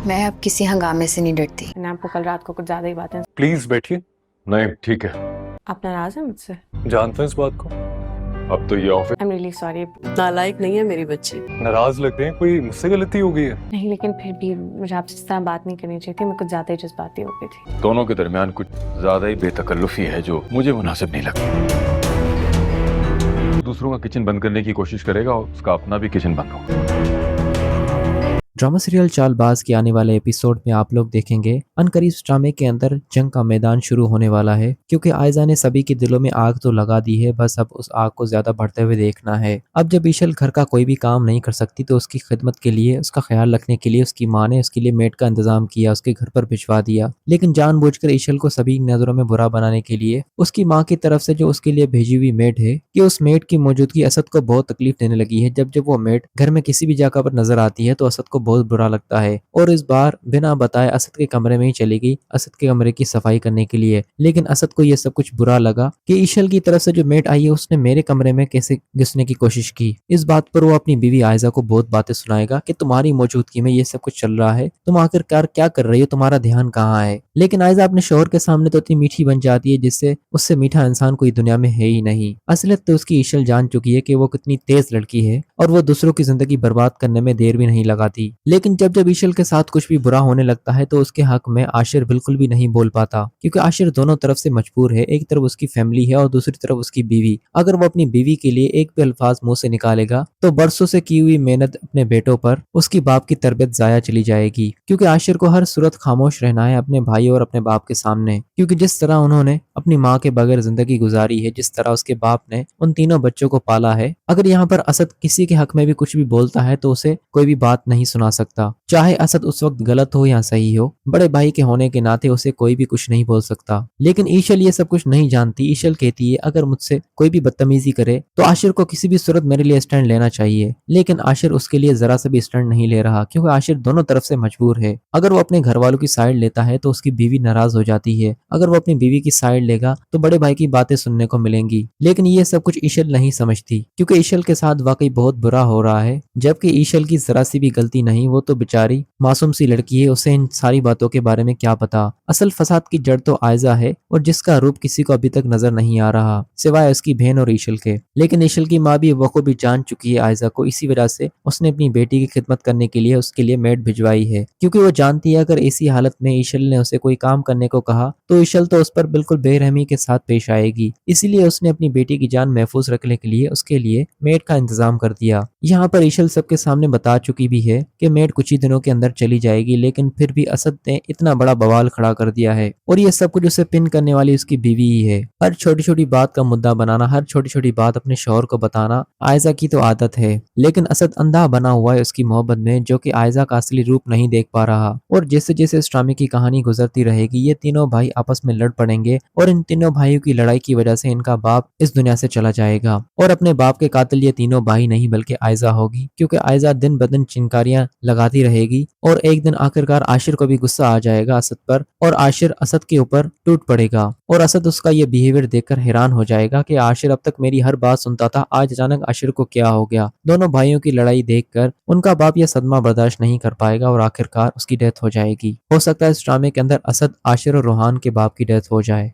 मैं अब किसी हंगामे से नहीं डरती। मैंने आपको कल रात को कुछ ज्यादा ही बातें। प्लीज बैठिए। नहीं ठीक है, आप नाराज हैं मुझसे? जानते हैं इस बात को। अब तो ये office I am really sorry. नालायक नहीं है मेरी बच्ची। नाराज लग रहे हैं, कोई मुझसे गलती हो गई है? नहीं, लेकिन फिर भी मुझे आपसे इस तरह बात नहीं करनी चाहिए थी। मैं कुछ ज्यादा ही जज्बाती हो गई थी। दोनों के दरमियान कुछ ज्यादा ही बेतकल्लुफी है जो मुझे मुनासिब नहीं लगती। दूसरों का किचन बंद करने की कोशिश करेगा और उसका अपना भी किचन बंद होगा। ड्रामा सीरियल चालबाज के आने वाले एपिसोड में आप लोग देखेंगे अनकरीब इस ड्रामे के अंदर जंग का मैदान शुरू होने वाला है, क्योंकि आयजा ने सभी के दिलों में आग तो लगा दी है, बस अब उस आग को ज्यादा बढ़ते हुए देखना है। अब जब ईशल घर का कोई भी काम नहीं कर सकती तो उसकी खिदमत के लिए, उसका ख्याल रखने के लिए उसकी माँ ने उसके लिए मेड का इंतजाम किया, उसके घर पर भिजवा दिया। लेकिन जानबूझकर ईशल को सभी नजरों में बुरा बनाने के लिए उसकी माँ की तरफ से जो उसके लिए भेजी हुई मेड है, कि उस मेड की मौजूदगी असद को बहुत तकलीफ देने लगी है। जब जब वो मेड घर में किसी भी जगह पर नजर आती है तो असद को बहुत बुरा लगता है और इस बार बिना बताए असद के कमरे में ही चली गई, असद के कमरे की सफाई करने के लिए। लेकिन असद को यह सब कुछ बुरा लगा कि ईशल की तरफ से जो मेड आई है उसने मेरे कमरे में कैसे घुसने की कोशिश की। इस बात पर वो अपनी बीवी आयजा को बहुत बातें सुनाएगा कि तुम्हारी मौजूदगी में ये सब कुछ चल रहा है, तुम आखिरकार क्या कर रही हो, तुम्हारा ध्यान कहाँ है। लेकिन आयजा अपने शोहर के सामने तो इतनी मीठी बन जाती है जिससे उससे मीठा इंसान कोई दुनिया में है ही नहीं। असलियत तो उसकी ईशल जान चुकी है कि वो कितनी तेज लड़की है और वो दूसरों की जिंदगी बर्बाद करने में देर भी नहीं लगाती। लेकिन जब जब ईशल के साथ कुछ भी बुरा होने लगता है तो उसके हक में आशिर बिल्कुल भी नहीं बोल पाता, क्योंकि आशिर दोनों तरफ से मजबूर है। एक तरफ उसकी फैमिली है और दूसरी तरफ उसकी बीवी। अगर वो अपनी बीवी के लिए एक भी अल्फाज मुंह से निकालेगा तो बरसों से की हुई मेहनत अपने बेटों पर, उसकी बाप की तरबियत जाया चली जाएगी। क्योंकि आशिर को हर सूरत खामोश रहना है अपने भाई और अपने बाप के सामने, क्योंकि जिस तरह उन्होंने अपनी माँ के बगैर जिंदगी गुजारी है, जिस तरह उसके बाप ने उन तीनों बच्चों को पाला है, अगर यहाँ पर असद किसी के हक में भी कुछ भी बोलता है तो उसे कोई भी बात नहीं सुना सकता। चाहे असद उस वक्त गलत हो या सही हो, बड़े भाई के होने के नाते उसे कोई भी कुछ नहीं बोल सकता। लेकिन ईशल ये सब कुछ नहीं जानती। ईशल कहती है अगर मुझसे कोई भी बदतमीजी करे तो आशिर को किसी भी सूरत मेरे लिए स्टैंड लेना चाहिए। लेकिन आशिर उसके लिए जरा सा भी स्टैंड नहीं ले रहा, क्योंकि आशिर दोनों तरफ से मजबूर है। अगर वो अपने घर वालों की साइड लेता है तो उसकी बीवी नाराज हो जाती है, अगर वो अपनी बीवी की साइड लेगा तो बड़े भाई की बातें सुनने को मिलेंगी। लेकिन ये सब कुछ ईशल नहीं समझती, क्योंकि ईशल के साथ वाकई बहुत बुरा हो रहा है, जबकि ईशल की जरा सी भी गलती नहीं। वो तो बेचारी मासूम सी लड़की है, उसे इन सारी बातों के बारे में क्या पता। असल फसाद की जड़ तो आयजा है और जिसका रूप किसी को अभी तक नजर नहीं आ रहा सिवाय उसकी बहन और ईशल के। लेकिन ईशल की माँ भी बखूबी जान चुकी है आयजा को, इसी वजह से उसने अपनी बेटी की खिदमत करने के लिए उसके लिए मेड भिजवाई है, क्योंकि वो जानती है अगर ऐसी हालत में ईशल ने उसे कोई काम करने को कहा तो ईशल तो उस पर बिल्कुल बेरहमी के साथ पेश आएगी। इसीलिए उसने अपनी बेटी की जान महफूज रखने के लिए उसके लिए मेड का इंतजाम कर दिया। यहाँ पर ईशल सबके सामने बता चुकी भी है कि मेड कुछ ही दिनों के अंदर चली जाएगी, लेकिन फिर भी असद ने इतना बड़ा बवाल खड़ा कर दिया है और ये सब कुछ उसे पिन करने वाली उसकी बीवी ही है। हर छोटी छोटी बात का मुद्दा बनाना, हर छोटी छोटी बात अपने शौहर को बताना आयजा की तो आदत है। लेकिन असद अंधा बना हुआ है उसकी मोहब्बत में, जो कि आयजा का असली रूप नहीं देख पा रहा। और जैसे जैसे इस ड्रामे की कहानी गुजरती रहेगी ये तीनों भाई आपस में लड़ पड़ेंगे और इन तीनों भाइयों की लड़ाई की वजह से इनका बाप इस दुनिया से चला जाएगा और अपने बाप के कातिल ये तीनों भाई नहीं बल्कि आयजा होगी, क्योंकि आयजा दिन ब दिन चिंकारियां लगाती रहेगी और एक दिन आखिरकार आशिर को भी गुस्सा आ जाएगा असद पर और आशिर असद के ऊपर टूट पड़ेगा और असद उसका ये बिहेवियर देखकर हैरान हो जाएगा कि आशिर अब तक मेरी हर बात सुनता था, आज अचानक आशिर को क्या हो गया। दोनों भाइयों की लड़ाई देखकर उनका बाप यह सदमा बर्दाश्त नहीं कर पाएगा और आखिरकार उसकी डेथ हो जाएगी। हो सकता है इस ड्रामे के अंदर असद, आशिर और रोहान के बाप की डेथ हो जाए।